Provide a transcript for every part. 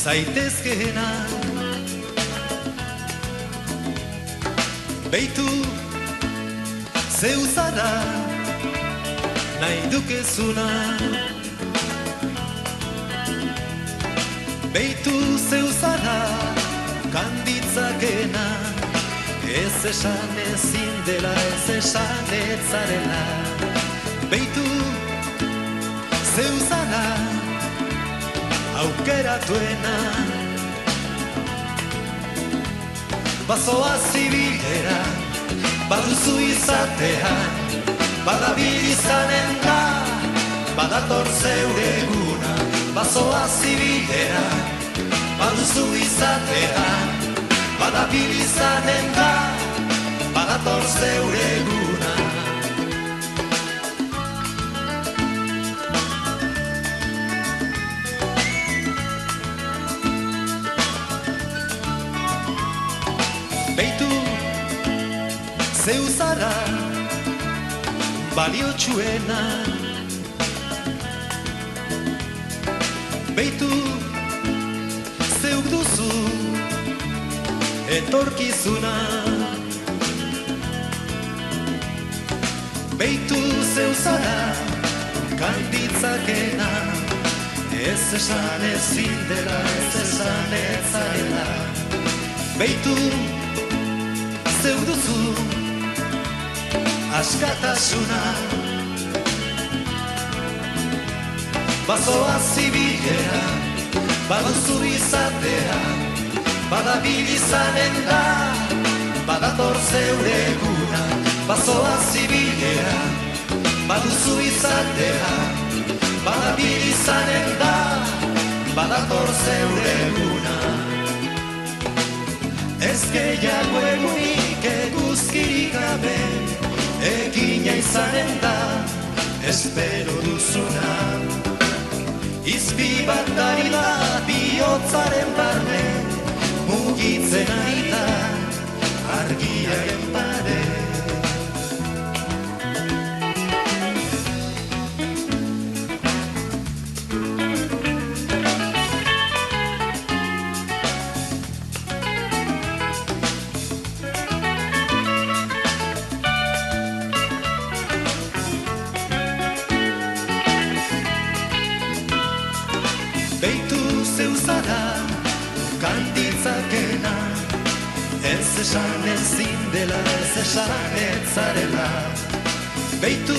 zaitezkeena. Beitu zeu zara nahi dukezuna. Beitu zeu zara kanditzakena. Ez esan ezin dela, ez esan etzarela. Beitu zeu zara aukeratuena. Bazoa zibidera, baduzu izatea, badabil izanen da, badator zeure eguna. Bazoa zibidera, baduzu izatea, badabil izanen da, badator zeure eguna. Beitu zeu zara baliotsuena. Beitu zeuk duzu etorkizuna. Beitu zeu zara kanditzakena. Ez esan ezin dela, ez esan etzarela. Beitu zeu duzu askatasuna. Bazoa zibidera, baduzu izatea, badabil izanen da, badator zeure eguna. Bazoa zibidera, baduzu izatea, badabil izanen da, badator zeure eguna. Ez gehiago egunik eguzkirik gabe, egina izanen da, espero duzuna. Izpi bat ari da bihotzaren barne, mugitzen ari da argiaren pare. Beitu zeu zara kanditzakena. Ez esan ezin dela, ez esan etzarela. Beitu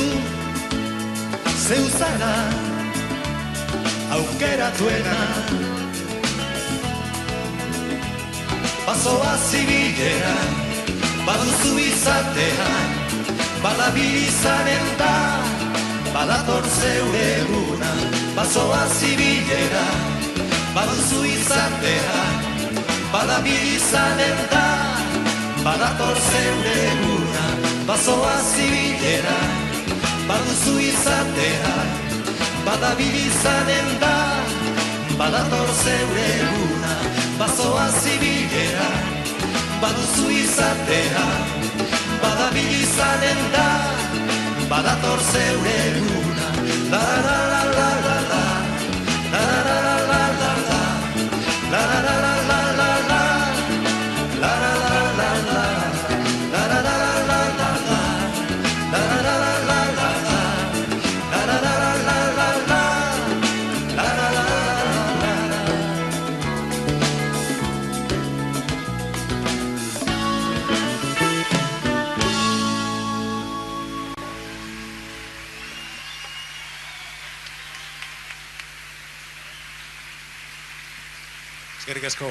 zeu zara aukeratuena. Bazoa zibidera, baduzu izatea, badabil izanen da, badator zeure eguna. Bazoa zibidera, baduzu izatea, badabil izanen da, badator zeure eguna. Bazoa zibidera, baduzu izatea, badabil izanen da, badator zeure eguna. Bazoa zibidera, baduzu izatea, badabil izanen da, badator zeure eguna. La la la la la la, la la la la la la, la la la la la la la, la la la la la, la la la la la la, la la la la la la, la la la la la la, la la la la la. Eskerrik asko.